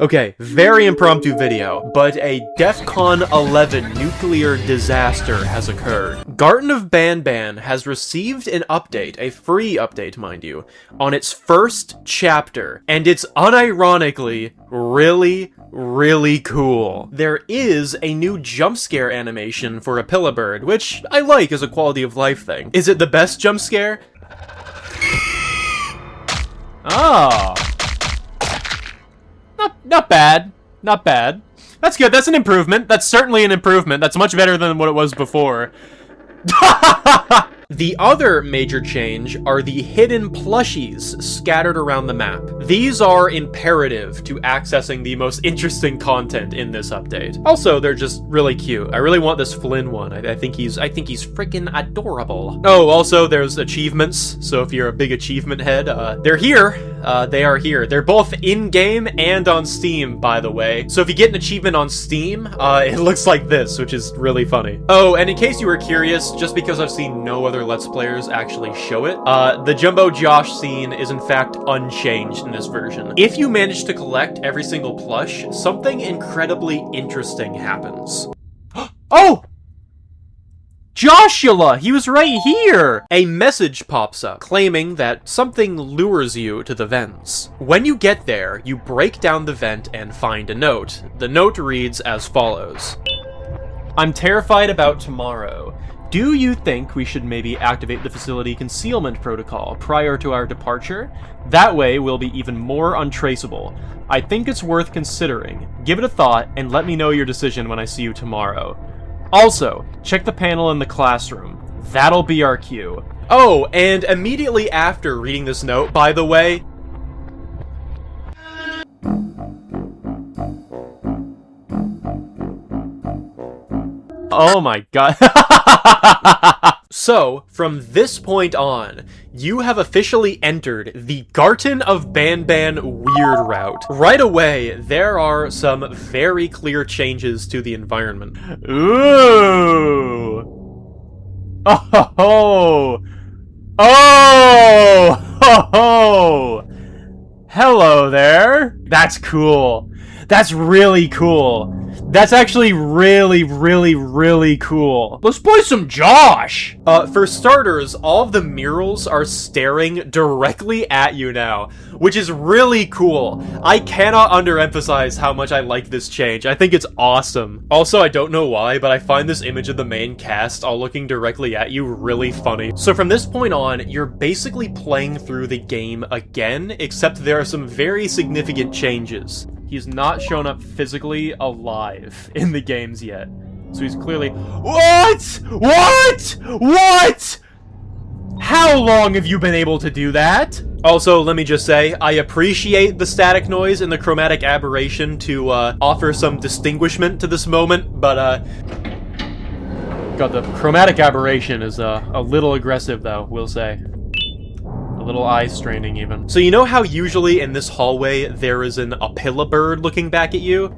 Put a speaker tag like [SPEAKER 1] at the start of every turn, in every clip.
[SPEAKER 1] Okay, very impromptu video, but a DEFCON 11 nuclear disaster has occurred. Garten of Banban has received an update, a free update mind you, on its first chapter, and it's unironically really cool. There is a new jump scare animation for a pillabird, which I like as a quality of life thing. Is it the best jump scare? Oh. Not bad. Not bad. That's good. That's an improvement. That's certainly an improvement. That's much better than what it was before. The other major change are the hidden plushies scattered around the map. These are imperative to accessing the most interesting content in this update. Also, they're just really cute. I really want this Flynn one. I think he's freaking adorable. Oh, also there's achievements. So if you're a big achievement head, they're here. They are here. They're both in-game and on Steam, by the way. So if you get an achievement on Steam, it looks like this, which is really funny. Oh, and in case you were curious, just because I've seen no other Let's Players actually show it, the Jumbo Josh scene is in fact unchanged in this version. If you manage to collect every single plush, something incredibly interesting happens. Oh! Joshua! He was right here! A message pops up, claiming that something lures you to the vents. When you get there, you break down the vent and find a note. The note reads as follows. I'm terrified about tomorrow. Do you think we should maybe activate the facility concealment protocol prior to our departure? That way, we'll be even more untraceable. I think it's worth considering. Give it a thought, and let me know your decision when I see you tomorrow. Also, check the panel in the classroom. That'll be our cue. Oh, and immediately after reading this note, by the way... Oh my god. So, from this point on, you have officially entered the Garten of Banban weird route. Right away, there are some very clear changes to the environment. Ooh! Oh! Oh! Oh! Hello there! That's cool. That's really cool. That's actually really cool. Let's play some Josh! For starters, all of the murals are staring directly at you now, which is really cool. I cannot underemphasize how much I like this change. I think it's awesome. Also, I don't know why, but I find this image of the main cast all looking directly at you really funny. So from this point on, you're basically playing through the game again, except there are some very significant changes. He's not shown up physically alive in the games yet. So he's clearly... What? How long have you been able to do that? Also, let me just say, I appreciate the static noise and the chromatic aberration to offer some distinguishment to this moment, but God, the chromatic aberration is a little aggressive though, we'll say. A little eye straining even. So you know how usually in this hallway there is an apilla-bird looking back at you?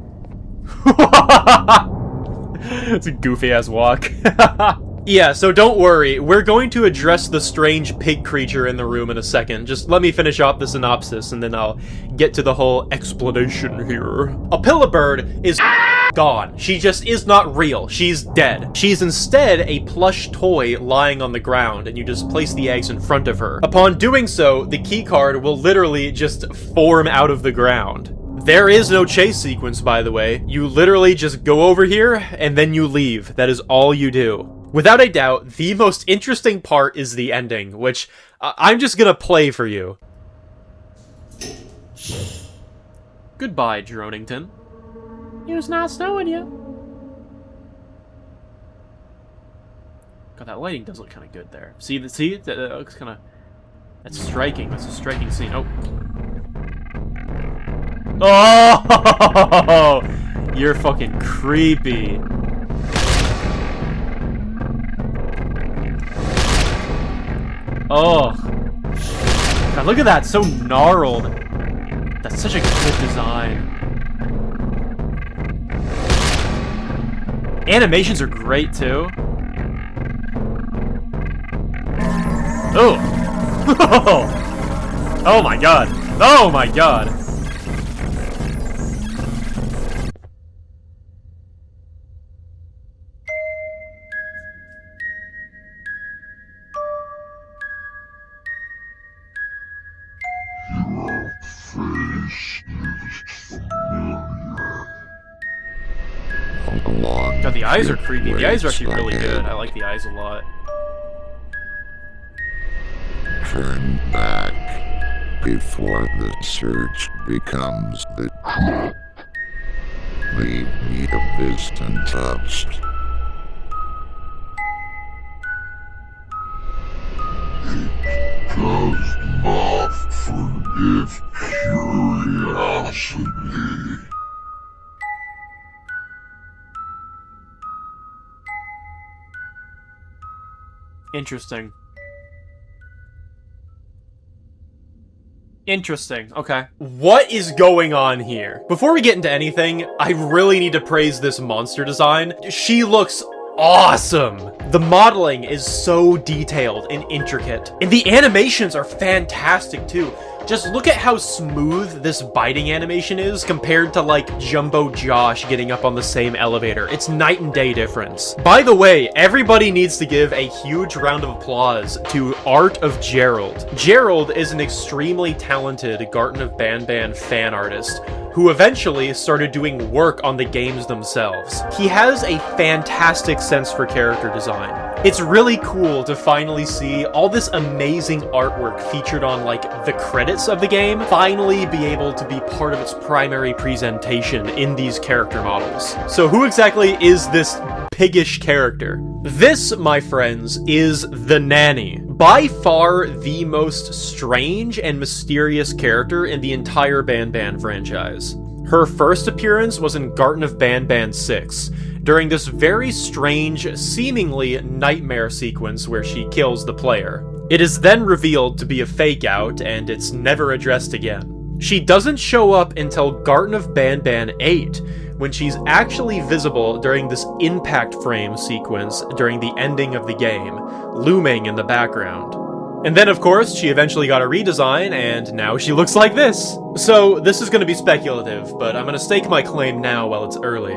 [SPEAKER 1] It's a goofy ass walk. Yeah, so don't worry, we're going to address the strange pig creature in the room in a second. Just let me finish off the synopsis and then I'll get to the whole explanation here. Apilla-bird is gone. She just is not real. She's dead. She's instead a plush toy lying on the ground, and you just place the eggs in front of her. Upon doing so, the keycard will literally just form out of the ground. There is no chase sequence, by the way. You literally just go over here, and then you leave. That is all you do. Without a doubt, the most interesting part is the ending, which I'm just gonna play for you. Goodbye, Dronington. It was nice knowing you. God, that lighting does look kind of good there. See, that looks kind of... That's striking. That's a striking scene. Oh! Oh! You're fucking creepy. Oh! God, look at that. So gnarled. That's such a good design. Animations are great, too. Oh! Oh my god! Oh my god! God, the eyes are creepy. The eyes are actually really good. I like the eyes a lot.
[SPEAKER 2] Turn back before the search becomes the trap. Leave me abyss untouched. It does not forgive curiosity.
[SPEAKER 1] Interesting. Interesting, okay. What is going on here? Before we get into anything, I really need to praise this monster design. She looks awesome! The modeling is so detailed and intricate. And the animations are fantastic too. Just look at how smooth this biting animation is compared to, like, Jumbo Josh getting up on the same elevator. It's night and day difference. By the way, everybody needs to give a huge round of applause to Art of Gerald. Gerald is an extremely talented Garten of Banban fan artist who eventually started doing work on the games themselves. He has a fantastic sense for character design. It's really cool to finally see all this amazing artwork featured on, like, the credits of the game finally be able to be part of its primary presentation in these character models. So who exactly is this piggish character? This, my friends, is the Nanny. By far the most strange and mysterious character in the entire BanBan franchise. Her first appearance was in Garten of Banban 6, during this very strange, seemingly nightmare sequence where she kills the player. It is then revealed to be a fake out, and it's never addressed again. She doesn't show up until Garten of Banban 8, when she's actually visible during this impact frame sequence during the ending of the game, looming in the background. And then, of course, she eventually got a redesign, and now she looks like this. So, this is going to be speculative, but I'm going to stake my claim now while it's early.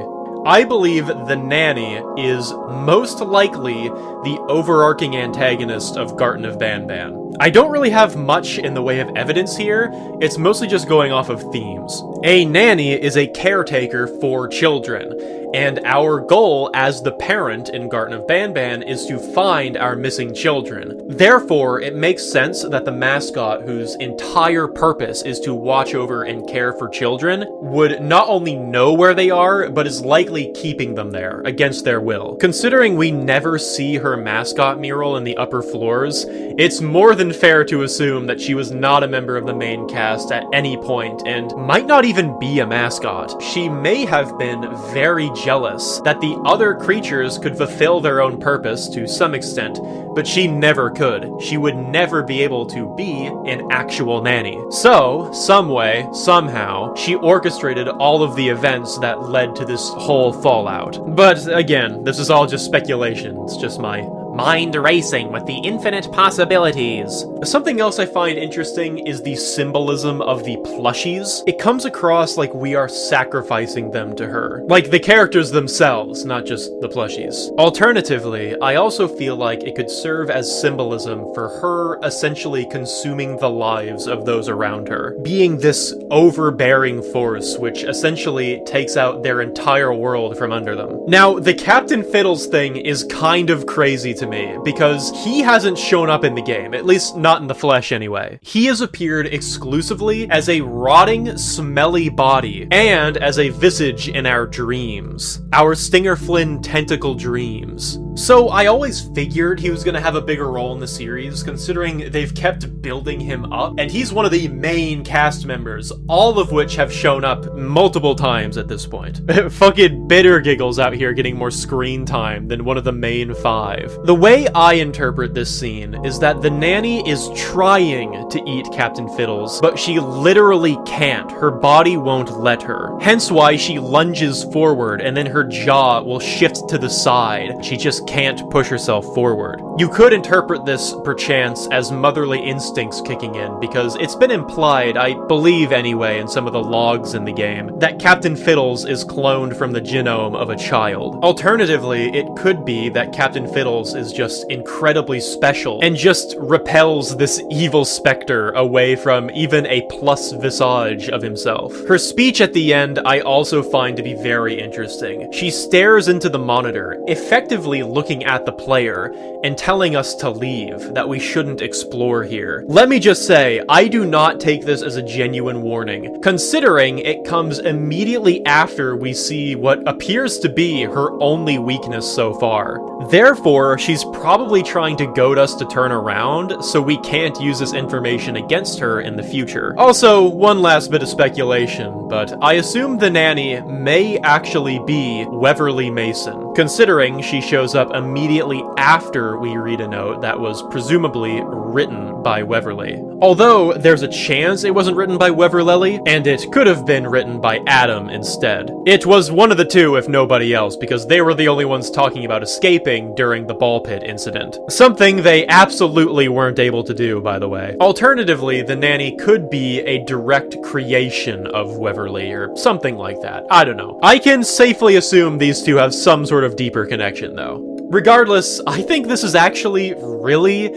[SPEAKER 1] I believe the Nanny is most likely the overarching antagonist of Garten of Banban. I don't really have much in the way of evidence here, it's mostly just going off of themes. A nanny is a caretaker for children, and our goal as the parent in Garten of Banban is to find our missing children. Therefore, it makes sense that the mascot, whose entire purpose is to watch over and care for children, would not only know where they are, but is likely keeping them there, against their will. Considering we never see her mascot mural in the upper floors, it's more than fair to assume that she was not a member of the main cast at any point, and might not even be a mascot. She may have been very jealous that the other creatures could fulfill their own purpose to some extent, but she never could. She would never be able to be an actual nanny. So, some way, somehow, she orchestrated all of the events that led to this whole fallout. But again, this is all just speculation. It's just my mind racing with the infinite possibilities. Something else I find interesting is the symbolism of the plushies. It comes across like we are sacrificing them to her. Like the characters themselves, not just the plushies. Alternatively, I also feel like it could serve as symbolism for her essentially consuming the lives of those around her. Being this overbearing force which essentially takes out their entire world from under them. Now, the Captain Fiddles thing is kind of crazy to me, because he hasn't shown up in the game, at least not in the flesh anyway. He has appeared exclusively as a rotting, smelly body, and as a visage in our dreams. Our Stinger Flynn tentacle dreams. So I always figured he was gonna have a bigger role in the series, considering they've kept building him up, and he's one of the main cast members, all of which have shown up multiple times at this point. Fucking Bitter Giggles out here getting more screen time than one of the main 5. The way I interpret this scene is that the nanny is trying to eat Captain Fiddles, but she literally can't. Her body won't let her. Hence why she lunges forward and then her jaw will shift to the side. She just just can't push herself forward. You could interpret this, perchance, as motherly instincts kicking in, because it's been implied, I believe anyway, in some of the logs in the game, that Captain Fiddles is cloned from the genome of a child. Alternatively, it could be that Captain Fiddles is just incredibly special and just repels this evil specter away from even a plus visage of himself. Her speech at the end I also find to be very interesting. She stares into the monitor, effectively looking at the player and telling us to leave, that we shouldn't explore here. Let me just say, I do not take this as a genuine warning, considering it comes immediately after we see what appears to be her only weakness so far. Therefore, she's probably trying to goad us to turn around, so we can't use this information against her in the future. Also, one last bit of speculation, but I assume the nanny may actually be Weverly Mason, considering she shows up immediately after we read a note that was presumably written by Weverly. Although, there's a chance it wasn't written by Weverly, and it could have been written by Adam instead. It was one of the two, if nobody else, because they were the only ones talking about escaping during the ball pit incident. Something they absolutely weren't able to do, by the way. Alternatively, the nanny could be a direct creation of Weverly, or something like that. I don't know. I can safely assume these two have some sort of deeper connection, though. Regardless, I think this is actually really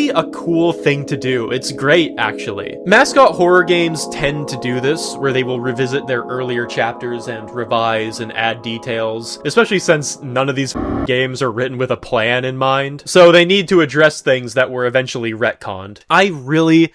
[SPEAKER 1] a cool thing to do. It's great, actually. Mascot horror games tend to do this, where they will revisit their earlier chapters and revise and add details, especially since none of these games are written with a plan in mind, so they need to address things that were eventually retconned. I really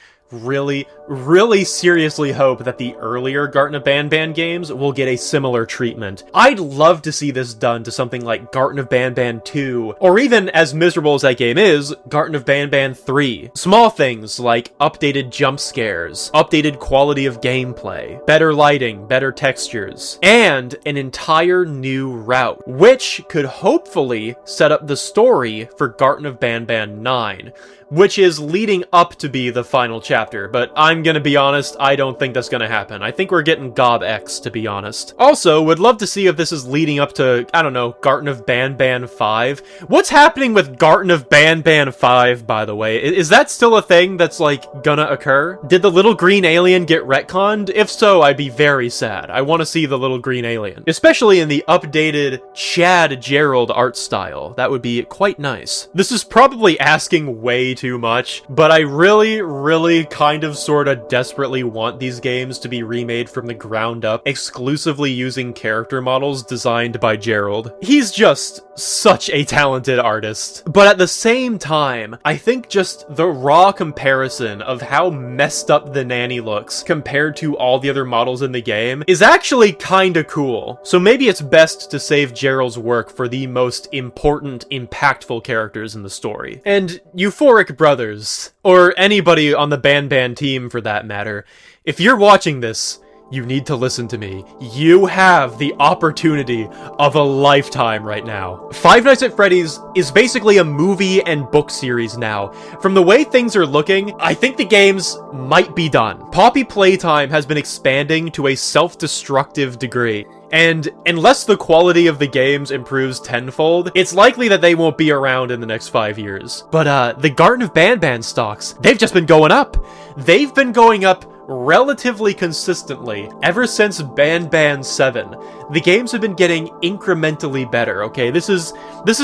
[SPEAKER 1] seriously hope that the earlier Garten of Banban games will get a similar treatment. I'd love to see this done to something like Garten of Banban 2, or even, as miserable as that game is, Garten of Banban 3. Small things like updated jump scares, updated quality of gameplay, better lighting, better textures, and an entire new route, which could hopefully set up the story for Garten of Banban 9, which is leading up to be the final chapter, but I'm gonna be honest, I don't think that's gonna happen. I think we're getting Gob X, to be honest. Also, would love to see if this is leading up to, I don't know, Garten of Banban 5. What's happening with Garten of Banban 5, by the way? Is that still a thing that's, like, gonna occur? Did the little green alien get retconned? If so, I'd be very sad. I want to see the little green alien. Especially in the updated Chad Gerald art style. That would be quite nice. This is probably asking way too much, but I really kind of sorta desperately want these games to be remade from the ground up, exclusively using character models designed by Gerald. He's just such a talented artist. But at the same time, I think just the raw comparison of how messed up the nanny looks compared to all the other models in the game is actually kinda cool. So maybe it's best to save Gerald's work for the most important, impactful characters in the story. And Euphoric Brothers, or anybody on the BanBan team for that matter, if you're watching this, you need to listen to me. You have the opportunity of a lifetime right now. Five Nights at Freddy's is basically a movie and book series now. From the way things are looking, I think the games might be done. Poppy playtime has been expanding to a self-destructive degree. And unless the quality of the games improves tenfold, it's likely that they won't be around in the next 5 years. But the Garten of Banban stocks, they've just been going up. They've been going up relatively consistently ever since BanBan 7. The games have been getting incrementally better, okay? This is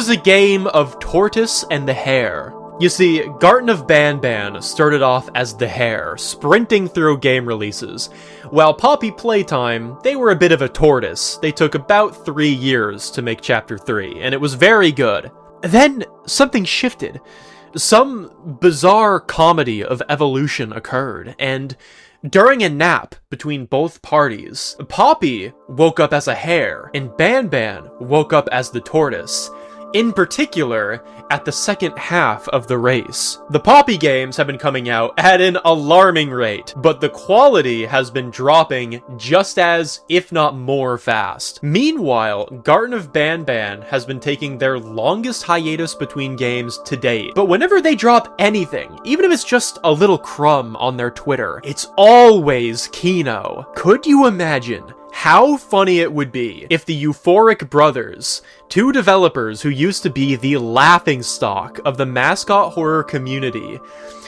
[SPEAKER 1] a game of tortoise and the hare. You see, Garten of Banban started off as the hare, sprinting through game releases, while Poppy Playtime, they were a bit of a tortoise. They took about 3 years to make Chapter 3, and it was very good. Then, something shifted. Some bizarre comedy of evolution occurred, and during a nap between both parties, Poppy woke up as a hare, and BanBan woke up as the tortoise. In particular, at the second half of the race. The Poppy games have been coming out at an alarming rate, but the quality has been dropping just as, if not more, fast. Meanwhile, Garten of Banban has been taking their longest hiatus between games to date, but whenever they drop anything, even if it's just a little crumb on their Twitter, it's always Kino. Could you imagine how funny it would be if the Euphoric Brothers, two developers who used to be the laughingstock of the mascot horror community,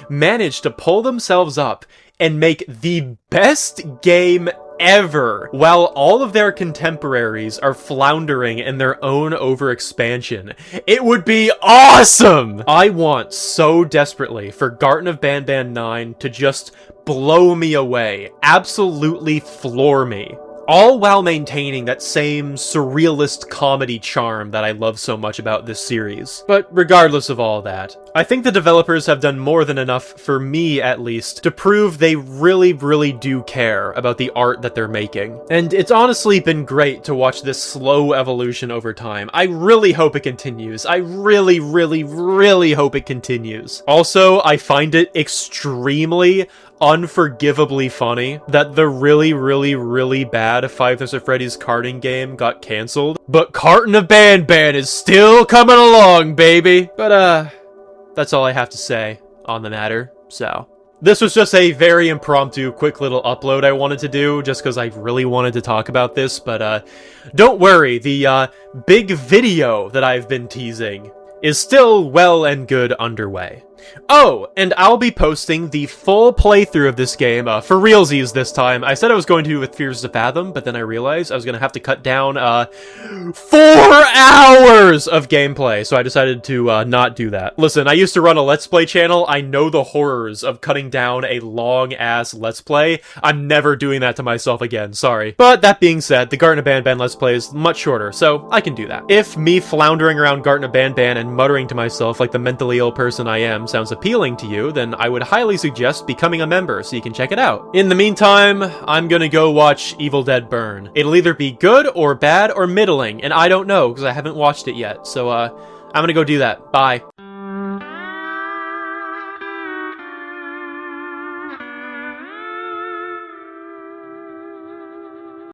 [SPEAKER 1] managed to pull themselves up and make the best game ever, while all of their contemporaries are floundering in their own overexpansion. It would be awesome! I want so desperately for Garten of Banban 9 to just blow me away, absolutely floor me. All while maintaining that same surrealist comedy charm that I love so much about this series. But regardless of all that, I think the developers have done more than enough, for me at least, to prove they really, really do care about the art that they're making. And it's honestly been great to watch this slow evolution over time. I really hope it continues. I really, really, really hope it continues. Also, I find it extremely unforgivably funny that the really, really, really bad Five Nights at Freddy's karting game got cancelled, but Garten of Banban is still coming along, baby! But, that's all I have to say on the matter, so. This was just a very impromptu, quick little upload I wanted to do, just because I really wanted to talk about this, but, don't worry, the, big video that I've been teasing is still well and good underway. Oh, and I'll be posting the full playthrough of this game, for realsies this time. I said I was going to with Fears to Fathom, but then I realized I was gonna have to cut down, 4 hours of gameplay, so I decided to, not do that. Listen, I used to run a Let's Play channel. I know the horrors of cutting down a long-ass Let's Play. I'm never doing that to myself again, sorry. But that being said, the Garten of Banban Let's Play is much shorter, so I can do that. If me floundering around Garten of Banban and muttering to myself like the mentally ill person I am sounds appealing to you, then I would highly suggest becoming a member so you can check it out. In the meantime, I'm gonna go watch Evil Dead Burn. It'll either be good or bad or middling, and I don't know because I haven't watched it yet, so I'm gonna go do that. Bye.